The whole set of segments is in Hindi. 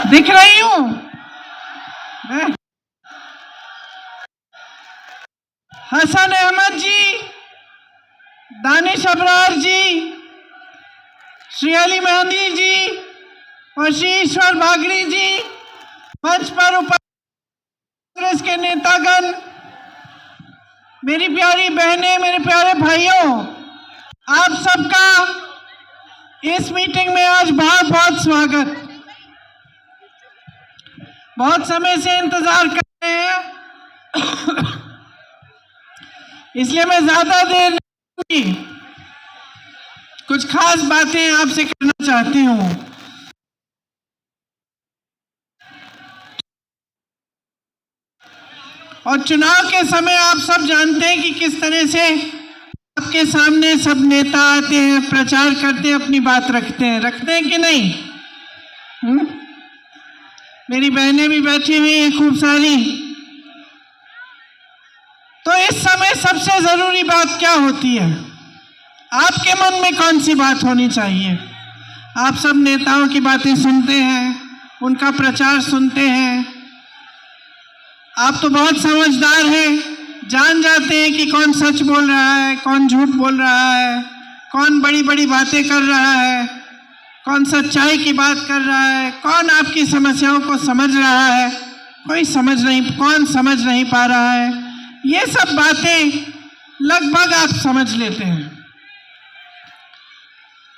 दिख रही हूँ? हसन अहमद जी, दानिश अबरार जी, श्री अली मेहंदी जी और श्री ईश्वर बागड़ी जी, मंच पर उपस्थित कांग्रेस के नेतागण, मेरी प्यारी बहनें, मेरे प्यारे भाइयों, आप सबका इस मीटिंग में आज बहुत बहुत स्वागत। बहुत समय से इंतजार कर रहे हैं, इसलिए मैं ज्यादा देर नहीं, कुछ खास बातें आपसे करना चाहती हूँ। और चुनाव के समय आप सब जानते हैं कि किस तरह से आपके सामने सब नेता आते हैं, प्रचार करते हैं, अपनी बात रखते हैं कि नहीं? मेरी बहनें भी बैठी हुई हैं खूब सारी। तो इस समय सबसे जरूरी बात क्या होती है? आपके मन में कौन सी बात होनी चाहिए? आप सब नेताओं की बातें सुनते हैं, उनका प्रचार सुनते हैं, आप तो बहुत समझदार हैं, जान जाते हैं कि कौन सच बोल रहा है, कौन झूठ बोल रहा है, कौन बड़ी बड़ी बातें कर रहा है, कौन सच्चाई की बात कर रहा है, कौन आपकी समस्याओं को समझ रहा है, कौन समझ नहीं पा रहा है। ये सब बातें लगभग आप समझ लेते हैं।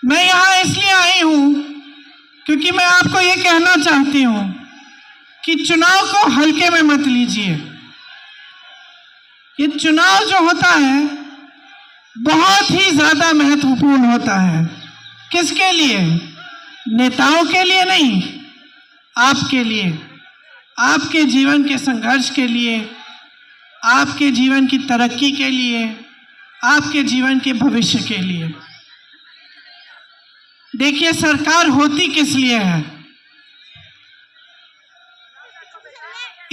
मैं यहाँ इसलिए आई हूँ क्योंकि मैं आपको ये कहना चाहती हूँ कि चुनाव को हल्के में मत लीजिए। ये चुनाव जो होता है बहुत ही ज्यादा महत्वपूर्ण होता है। किसके लिए? नेताओं के लिए नहीं, आपके लिए, आपके जीवन के संघर्ष के लिए, आपके जीवन की तरक्की के लिए, आपके जीवन के भविष्य के लिए। देखिए, सरकार होती किस लिए है?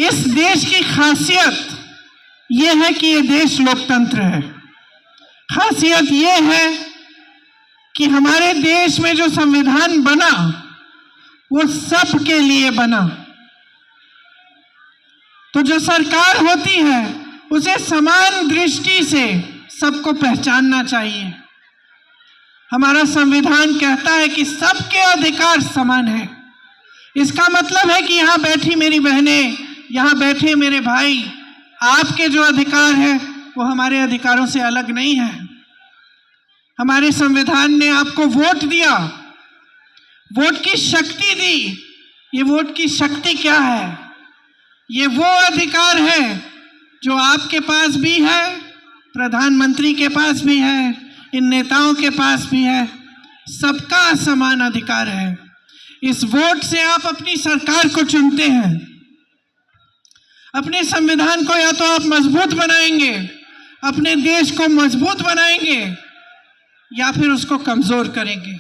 इस देश की खासियत यह है कि यह देश लोकतंत्र है। खासियत यह है कि हमारे देश में जो संविधान बना वो सबके लिए बना। तो जो सरकार होती है उसे समान दृष्टि से सबको पहचानना चाहिए। हमारा संविधान कहता है कि सबके अधिकार समान है। इसका मतलब है कि यहाँ बैठी मेरी बहनें, यहाँ बैठे मेरे भाई, आपके जो अधिकार है वो हमारे अधिकारों से अलग नहीं है। हमारे संविधान ने आपको वोट दिया, वोट की शक्ति दी। ये वोट की शक्ति क्या है? ये वो अधिकार है जो आपके पास भी है, प्रधानमंत्री के पास भी है, इन नेताओं के पास भी है। सबका समान अधिकार है। इस वोट से आप अपनी सरकार को चुनते हैं। अपने संविधान को या तो आप मजबूत बनाएंगे, अपने देश को मजबूत बनाएंगे, या फिर उसको कमजोर करेंगे।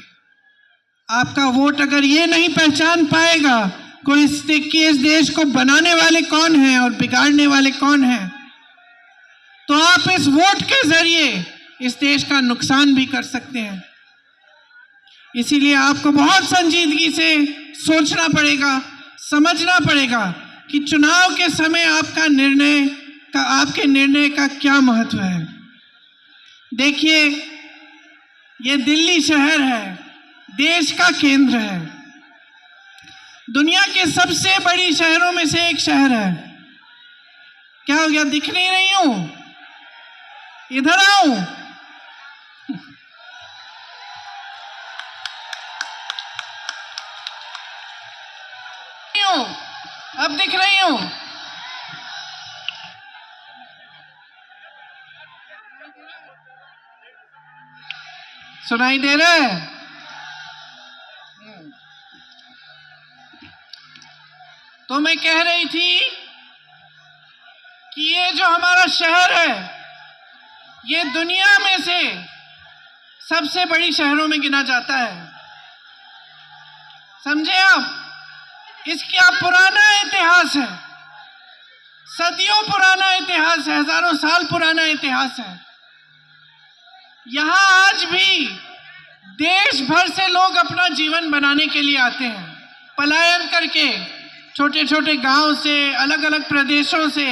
आपका वोट अगर ये नहीं पहचान पाएगा कोई इस देश को बनाने वाले कौन हैं और बिगाड़ने वाले कौन हैं, तो आप इस वोट के जरिए इस देश का नुकसान भी कर सकते हैं। इसीलिए आपको बहुत संजीदगी से सोचना पड़ेगा, समझना पड़ेगा कि चुनाव के समय आपके निर्णय का क्या महत्व है। देखिए, ये दिल्ली शहर है, देश का केंद्र है, दुनिया के सबसे बड़ी शहरों में से एक शहर है। क्या हो गया? दिख नहीं रही हूं? इधर आओ। अब दिख रही हूं? सुनाई दे रहा है? तो मैं कह रही थी कि ये जो हमारा शहर है ये दुनिया में से सबसे बड़ी शहरों में गिना जाता है। समझे आप? इसका पुराना इतिहास है, सदियों पुराना इतिहास है, हजारों साल पुराना इतिहास है। यहाँ आज भी देश भर से लोग अपना जीवन बनाने के लिए आते हैं। पलायन करके छोटे छोटे गांव से, अलग अलग प्रदेशों से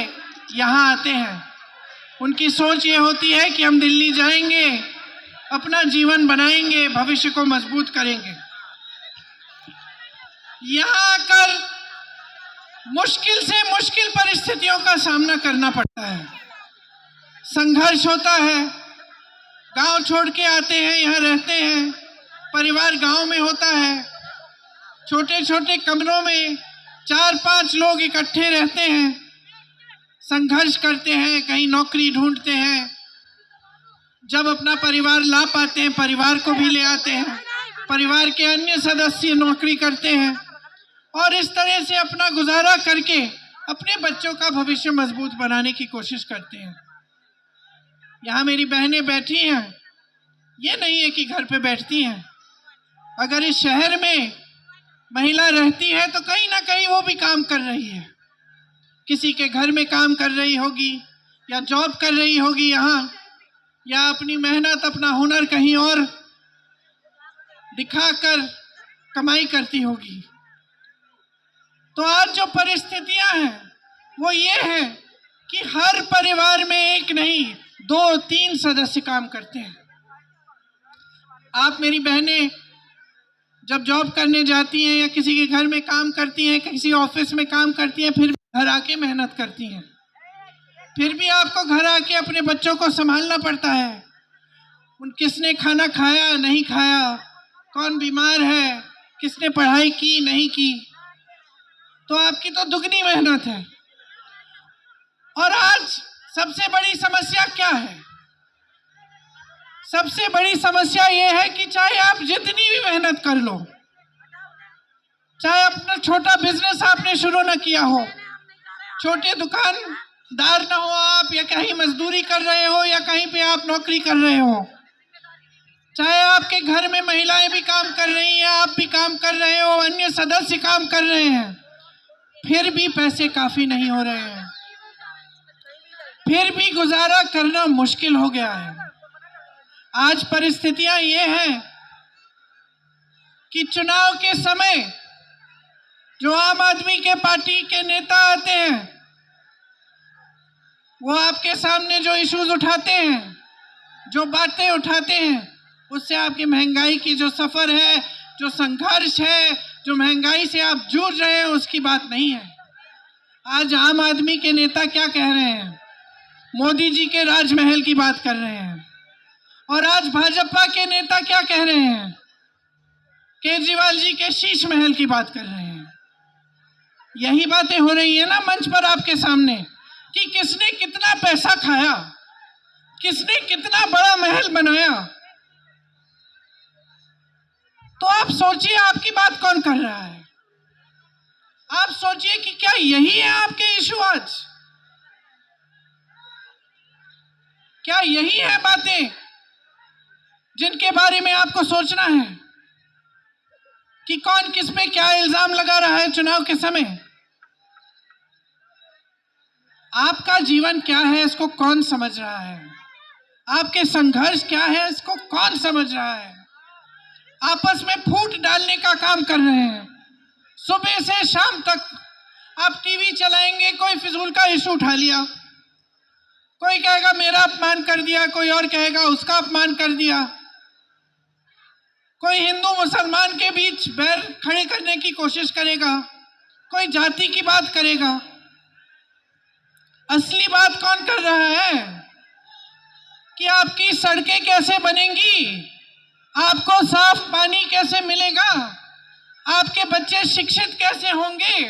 यहाँ आते हैं। उनकी सोच ये होती है कि हम दिल्ली जाएंगे, अपना जीवन बनाएंगे, भविष्य को मजबूत करेंगे। यहाँ आकर मुश्किल से मुश्किल परिस्थितियों का सामना करना पड़ता है, संघर्ष होता है। गांव छोड़ के आते हैं, यहाँ रहते हैं, परिवार गांव में होता है, छोटे छोटे कमरों में 4-5 लोग इकट्ठे रहते हैं, संघर्ष करते हैं, कहीं नौकरी ढूंढते हैं। जब अपना परिवार ला पाते हैं, परिवार को भी ले आते हैं, परिवार के अन्य सदस्य नौकरी करते हैं और इस तरह से अपना गुजारा करके अपने बच्चों का भविष्य मजबूत बनाने की कोशिश करते हैं। यहाँ मेरी बहनें बैठी हैं, ये नहीं है कि घर पे बैठती हैं। अगर इस शहर में महिला रहती है तो कहीं ना कहीं वो भी काम कर रही है, किसी के घर में काम कर रही होगी या जॉब कर रही होगी यहाँ, या अपनी मेहनत, अपना हुनर कहीं और दिखाकर कमाई करती होगी। तो आज जो परिस्थितियां हैं वो ये है कि हर परिवार में एक नहीं 2-3 सदस्य काम करते हैं। आप मेरी बहनें जब जॉब करने जाती हैं या किसी के घर में काम करती हैं, किसी ऑफिस में काम करती हैं, फिर घर आके मेहनत करती हैं, फिर भी आपको घर आके अपने बच्चों को संभालना पड़ता है। उन किसने खाना खाया नहीं खाया, कौन बीमार है, किसने पढ़ाई की नहीं की, तो आपकी तो दुगनी मेहनत है। और आज सबसे बड़ी समस्या क्या है? सबसे बड़ी समस्या ये है कि चाहे आप जितनी भी मेहनत कर लो, चाहे अपना छोटा बिजनेस आपने शुरू ना किया हो, छोटे दुकानदार ना हो आप, या कहीं मजदूरी कर रहे हो या कहीं पे आप नौकरी कर रहे हो, चाहे आपके घर में महिलाएं भी काम कर रही हैं, आप भी काम कर रहे हो, अन्य सदस्य काम कर रहे हैं, फिर भी पैसे काफी नहीं हो रहे हैं, फिर भी गुजारा करना मुश्किल हो गया है। आज परिस्थितियां ये हैं कि चुनाव के समय जो आम आदमी के पार्टी के नेता आते हैं, वो आपके सामने जो इश्यूज उठाते हैं, जो बातें उठाते हैं, उससे आपकी महंगाई की जो सफर है, जो संघर्ष है, जो महंगाई से आप जूझ रहे हैं, उसकी बात नहीं है। आज आम आदमी के नेता क्या कह रहे हैं? मोदी जी के राजमहल की बात कर रहे हैं। और आज भाजपा के नेता क्या कह रहे हैं? केजरीवाल जी के शीश महल की बात कर रहे हैं। यही बातें हो रही है ना मंच पर आपके सामने कि किसने कितना पैसा खाया, किसने कितना बड़ा महल बनाया। तो आप सोचिए आपकी बात कौन कर रहा है? आप सोचिए कि क्या यही है आपके इशू आज? क्या यही है बातें जिनके बारे में आपको सोचना है कि कौन किस पे क्या इल्जाम लगा रहा है चुनाव के समय? आपका जीवन क्या है इसको कौन समझ रहा है? आपके संघर्ष क्या है इसको कौन समझ रहा है? आपस में फूट डालने का काम कर रहे हैं। सुबह से शाम तक आप टीवी चलाएंगे, कोई फिजूल का इशू उठा लिया, कोई कहेगा मेरा अपमान कर दिया, कोई और कहेगा उसका अपमान कर दिया, कोई हिंदू मुसलमान के बीच बैर खड़े करने की कोशिश करेगा, कोई जाति की बात करेगा। असली बात कौन कर रहा है कि आपकी सड़कें कैसे बनेंगी, आपको साफ पानी कैसे मिलेगा, आपके बच्चे शिक्षित कैसे होंगे,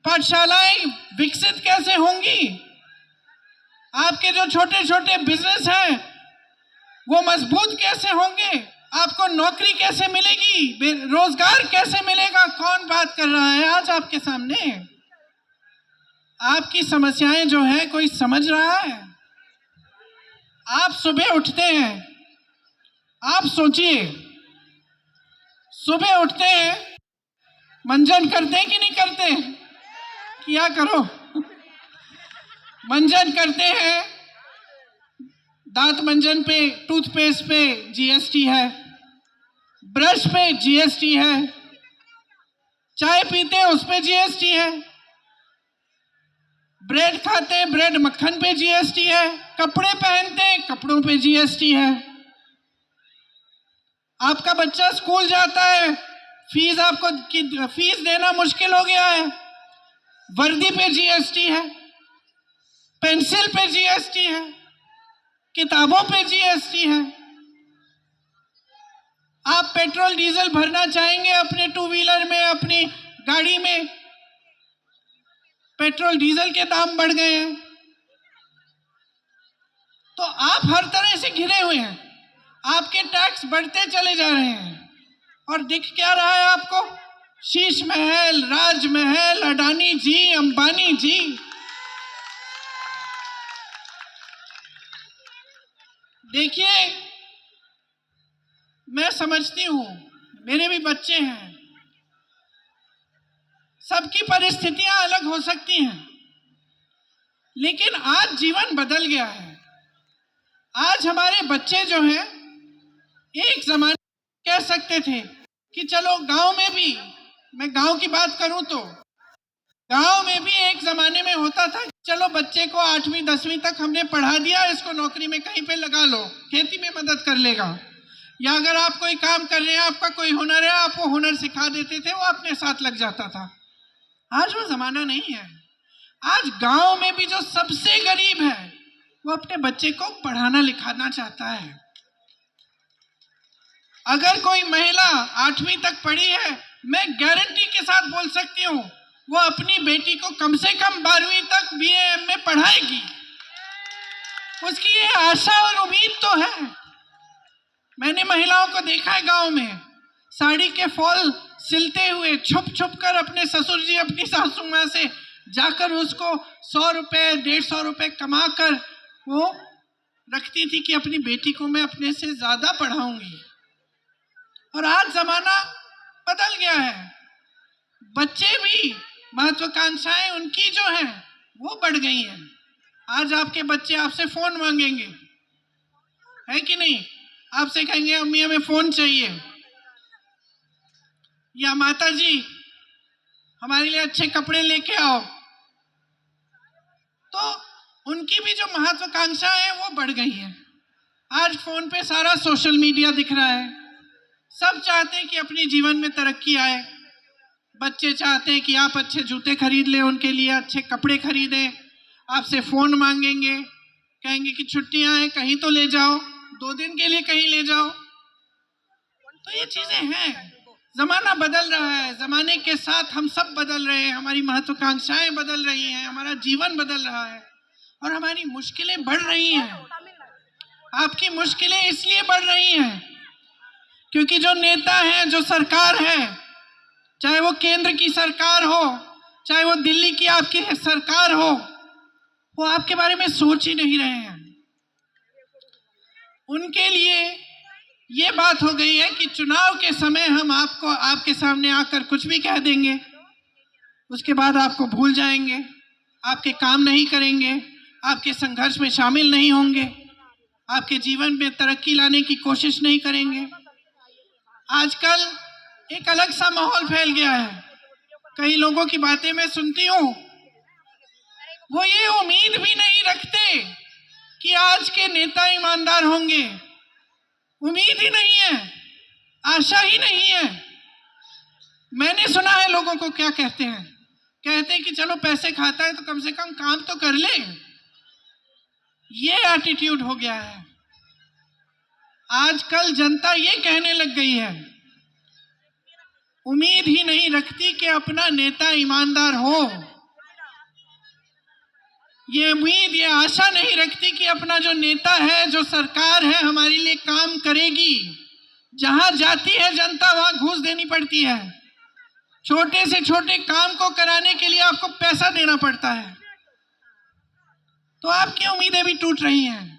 पाठशालाएं विकसित कैसे होंगी, आपके जो छोटे छोटे बिजनेस हैं वो मजबूत कैसे होंगे, आपको नौकरी कैसे मिलेगी, रोजगार कैसे मिलेगा। कौन बात कर रहा है आज आपके सामने? आपकी समस्याएं जो है कोई समझ रहा है? आप सुबह उठते हैं, आप सोचिए, सुबह उठते हैं, मंजन करते हैं कि नहीं करते? किया करो। मंजन करते हैं, दांत मंजन पे, टूथपेस्ट पे जीएसटी है, ब्रश पे जीएसटी है, चाय पीते हैं उस पे जीएसटी है, ब्रेड खाते हैं ब्रेड मक्खन पे जीएसटी है, कपड़े पहनते हैं कपड़ों पे जीएसटी है। आपका बच्चा स्कूल जाता है, फीस देना मुश्किल हो गया है, वर्दी पे जीएसटी है, पेंसिल पे जीएसटी है, किताबों पे जीएसटी है। आप पेट्रोल डीजल भरना चाहेंगे अपने टू व्हीलर में, अपनी गाड़ी में, पेट्रोल डीजल के दाम बढ़ गए हैं। तो आप हर तरह से घिरे हुए हैं, आपके टैक्स बढ़ते चले जा रहे हैं और दिख क्या रहा है आपको? शीश महल, राजमहल, अडानी जी, अंबानी जी। देखिए, मैं समझती हूं, मेरे भी बच्चे हैं, सबकी परिस्थितियां अलग हो सकती हैं, लेकिन आज जीवन बदल गया है। आज हमारे बच्चे जो हैं, एक जमाने कह सकते थे कि चलो गांव में भी, मैं गांव की बात करूं तो गांव में भी एक जमाने में होता था, चलो बच्चे को 8वीं 10वीं तक हमने पढ़ा दिया, इसको नौकरी में कहीं पे लगा लो, खेती में मदद कर लेगा, या अगर आप कोई काम कर रहे हैं, आपका कोई हुनर है, आप वो हुनर सिखा देते थे, वो अपने साथ लग जाता था। आज वो जमाना नहीं है। आज गांव में भी जो सबसे गरीब है, वो अपने बच्चे को पढ़ाना लिखाना चाहता है। अगर कोई महिला 8वीं तक पढ़ी है, मैं गारंटी के साथ बोल सकती हूँ, वो अपनी बेटी को कम से कम 12वीं तक BA में पढ़ाएगी। उसकी ये आशा और उम्मीद तो है। मैंने महिलाओं को देखा है गांव में, साड़ी के फॉल सिलते हुए छुप छुप कर अपने ससुर जी, अपनी सासू माँ से जाकर उसको 100 रुपए 150 रुपए कमा कर वो रखती थी कि अपनी बेटी को मैं अपने से ज्यादा पढ़ाऊंगी। और आज जमाना बदल गया है, बच्चे भी, महत्वाकांक्षाएं उनकी जो हैं वो बढ़ गई हैं। आज आपके बच्चे आपसे फोन मांगेंगे, है कि नहीं? आपसे कहेंगे अम्मी हमें फोन चाहिए, या माता जी हमारे लिए अच्छे कपड़े लेके आओ। तो उनकी भी जो महत्वाकांक्षा है वो बढ़ गई है। आज फोन पे सारा सोशल मीडिया दिख रहा है, सब चाहते हैं कि अपने जीवन में तरक्की आए। बच्चे चाहते हैं कि आप अच्छे जूते खरीद लें, उनके लिए अच्छे कपड़े खरीदें, आपसे फोन मांगेंगे, कहेंगे कि छुट्टियां हैं कहीं तो ले जाओ, 2 दिन के लिए कहीं ले जाओ। तो ये चीजें हैं, जमाना बदल रहा है, जमाने के साथ हम सब बदल रहे हैं, हमारी महत्वाकांक्षाएं बदल रही हैं, हमारा जीवन बदल रहा है और हमारी मुश्किलें बढ़ रही हैं। आपकी मुश्किलें इसलिए बढ़ रही हैं क्योंकि जो नेता हैं, जो सरकार है, चाहे वो केंद्र की सरकार हो, चाहे वो दिल्ली की आपकी सरकार हो, वो आपके बारे में सोच ही नहीं रहे हैं। उनके लिए ये बात हो गई है कि चुनाव के समय हम आपके सामने आकर कुछ भी कह देंगे, उसके बाद आपको भूल जाएंगे, आपके काम नहीं करेंगे, आपके संघर्ष में शामिल नहीं होंगे, आपके जीवन में तरक्की लाने की कोशिश नहीं करेंगे। आजकल एक अलग सा माहौल फैल गया है। कई लोगों की बातें मैं सुनती हूँ, वो ये उम्मीद भी नहीं रखते कि आज के नेता ईमानदार होंगे। उम्मीद ही नहीं है, आशा ही नहीं है। मैंने सुना है लोगों को क्या कहते हैं, कहते हैं कि चलो पैसे खाता है तो कम से कम काम तो कर ले। ये एटीट्यूड हो गया है। आजकल जनता ये कहने लग गई है, उम्मीद ही नहीं रखती कि अपना नेता ईमानदार हो। ये उम्मीद, ये आशा नहीं रखती कि अपना जो नेता है, जो सरकार है, हमारे लिए काम करेगी। जहां जाती है जनता वहां घूस देनी पड़ती है। छोटे से छोटे काम को कराने के लिए आपको पैसा देना पड़ता है। तो आपकी उम्मीदें भी टूट रही हैं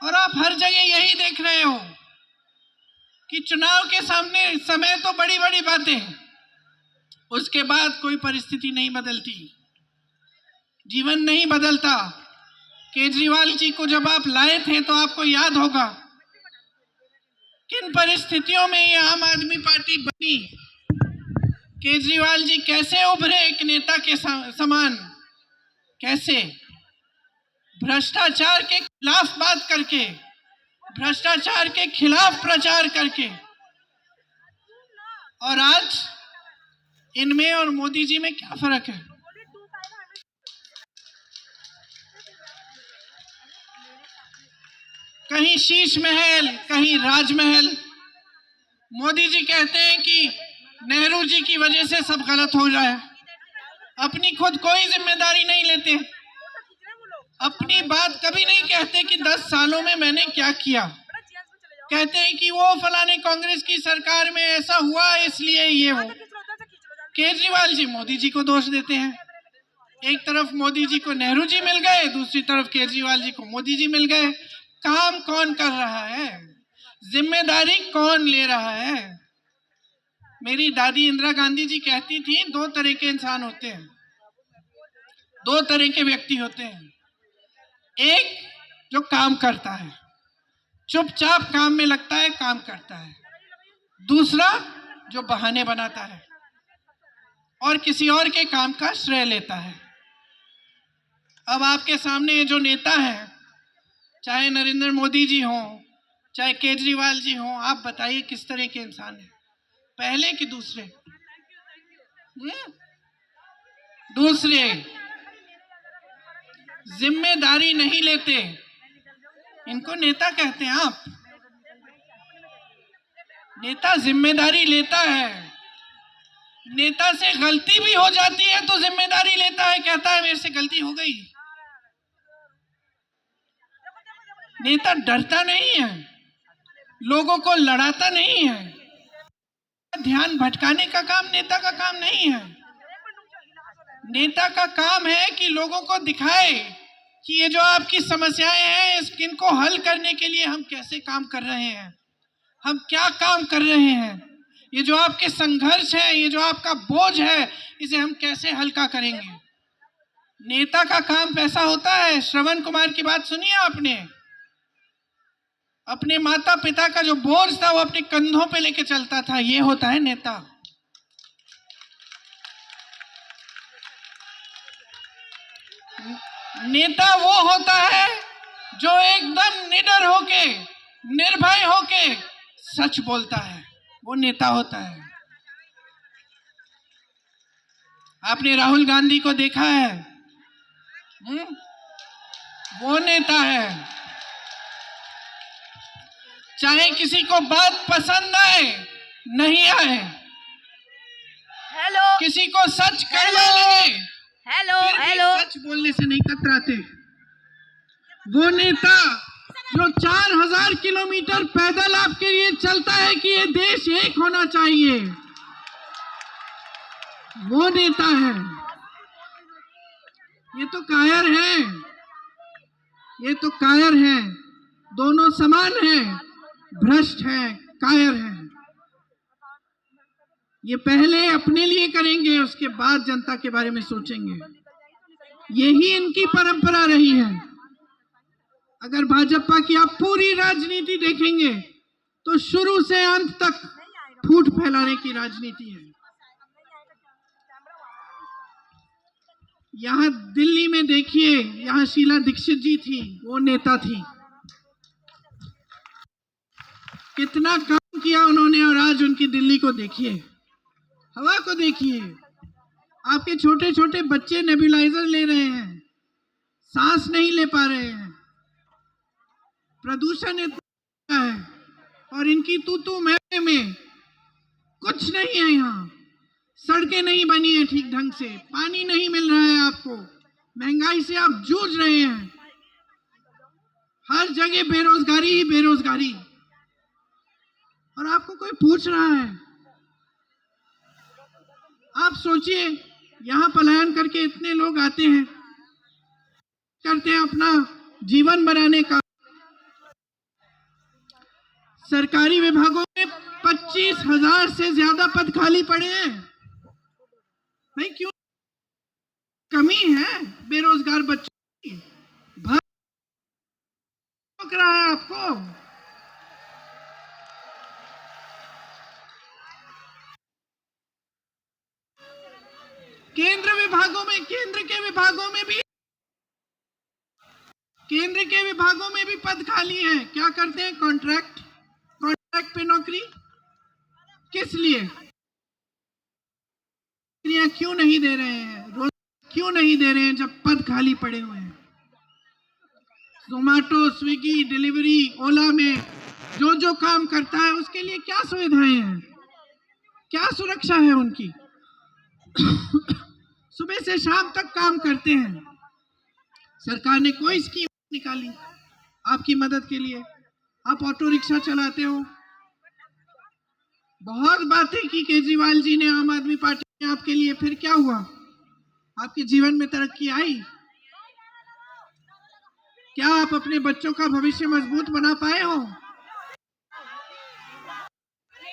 और आप हर जगह यही देख रहे हो कि चुनाव के सामने समय तो बड़ी बड़ी बातें, उसके बाद कोई परिस्थिति नहीं बदलती, जीवन नहीं बदलता। केजरीवाल जी को जब आप लाए थे तो आपको याद होगा किन परिस्थितियों में ये आम आदमी पार्टी बनी, केजरीवाल जी कैसे उभरे एक नेता के समान? कैसे? भ्रष्टाचार के खिलाफ बात करके, भ्रष्टाचार के खिलाफ प्रचार करके। और आज इनमें और मोदी जी में क्या फर्क है? कहीं शीश महल, कहीं राजमहल। मोदी जी कहते हैं कि नेहरू जी की वजह से सब गलत हो रहा है, अपनी खुद कोई जिम्मेदारी नहीं लेते, अपनी बात कभी नहीं कहते कि 10 सालों में मैंने क्या किया। कहते हैं कि वो फलाने कांग्रेस की सरकार में ऐसा हुआ इसलिए ये हो। केजरीवाल जी मोदी जी को दोष देते हैं। एक तरफ मोदी जी को नेहरू जी मिल गए, दूसरी तरफ केजरीवाल जी को मोदी जी मिल गए। काम कौन कर रहा है? जिम्मेदारी कौन ले रहा है? मेरी दादी इंदिरा गांधी जी कहती थी, 2 तरह के इंसान होते हैं, 2 तरह के व्यक्ति होते हैं। एक जो काम करता है, चुपचाप काम में लगता है, काम करता है। दूसरा जो बहाने बनाता है और किसी और के काम का श्रेय लेता है। अब आपके सामने ये जो नेता है, चाहे नरेंद्र मोदी जी हों, चाहे केजरीवाल जी हों, आप बताइए किस तरह के इंसान हैं? पहले कि दूसरे? दूसरे जिम्मेदारी नहीं लेते, इनको नेता कहते हैं आप। नेता जिम्मेदारी लेता है, नेता से गलती भी हो जाती है तो जिम्मेदारी लेता है, कहता है मेरे से गलती हो गई। नेता डरता नहीं है, लोगों को लड़ाता नहीं है। ध्यान भटकाने का काम नेता का काम नहीं है। नेता का काम है कि लोगों को दिखाए कि ये जो आपकी समस्याएं हैं, इनको हल करने के लिए हम कैसे काम कर रहे हैं, हम क्या काम कर रहे हैं। ये जो आपके संघर्ष है, ये जो आपका बोझ है, इसे हम कैसे हल्का करेंगे। नेता का काम पैसा होता है। श्रवण कुमार की बात सुनी है आपने? अपने माता पिता का जो बोझ था वो अपने कंधों पे लेके चलता था। ये होता है नेता। नेता वो होता है जो एकदम निडर होके, निर्भय होके सच बोलता है, वो नेता होता है। आपने राहुल गांधी को देखा है, वो नेता है। चाहे किसी को बात पसंद आए नहीं आए, हेलो, किसी को सच करना लगे, हेलो, सच बोलने से नहीं कतराते। वो नेता जो 4000 किलोमीटर पैदल आपके लिए चलता है कि ये देश एक होना चाहिए, वो नेता है। ये तो कायर है, ये तो कायर है, दोनों समान हैं, भ्रष्ट हैं, कायर हैं। ये पहले अपने लिए करेंगे, उसके बाद जनता के बारे में सोचेंगे। यही इनकी परंपरा रही है। अगर भाजपा की आप पूरी राजनीति देखेंगे तो शुरू से अंत तक फूट फैलाने की राजनीति है। यहां दिल्ली में देखिए, यहां शीला दीक्षित जी थी, वो नेता थी। कितना काम किया उन्होंने, और आज उनकी दिल्ली को देखिए, हवा को देखिए। आपके छोटे छोटे बच्चे नेबुलाइजर ले रहे हैं, सांस नहीं ले पा रहे हैं। प्रदूषण इतना है और इनकी तू में कुछ नहीं है। यहाँ सड़कें नहीं बनी है ठीक ढंग से, पानी नहीं मिल रहा है आपको, महंगाई से आप जूझ रहे हैं, हर जगह बेरोजगारी ही बेरोजगारी, और आपको कोई पूछ रहा है? आप सोचिए, यहाँ पलायन करके इतने लोग आते हैं, करते हैं अपना जीवन बनाने का। सरकारी विभागों में 25,000 से ज्यादा पद खाली पड़े हैं। नहीं, क्यों? कमी है बेरोजगार बच्चों की। भर रहा है आपको। केंद्र के विभागों में भी पद खाली हैं। क्या करते हैं? कॉन्ट्रैक्ट पे नौकरी। किस लिए? नौकरियां क्यों नहीं दे रहे हैं? रोज क्यों नहीं दे रहे हैं जब पद खाली पड़े हुए हैं? जोमैटो, स्विगी, डिलीवरी, ओला में जो जो काम करता है उसके लिए क्या सुविधाएं हैं, क्या सुरक्षा है उनकी? सुबह से शाम तक काम करते हैं। सरकार ने कोई स्कीम निकाली आपकी मदद के लिए? आप ऑटो रिक्शा चलाते हो, बहुत बातें की केजरीवाल जी ने, आम आदमी पार्टी ने आपके लिए, फिर क्या हुआ? आपके जीवन में तरक्की आई? क्या आप अपने बच्चों का भविष्य मजबूत बना पाए हो?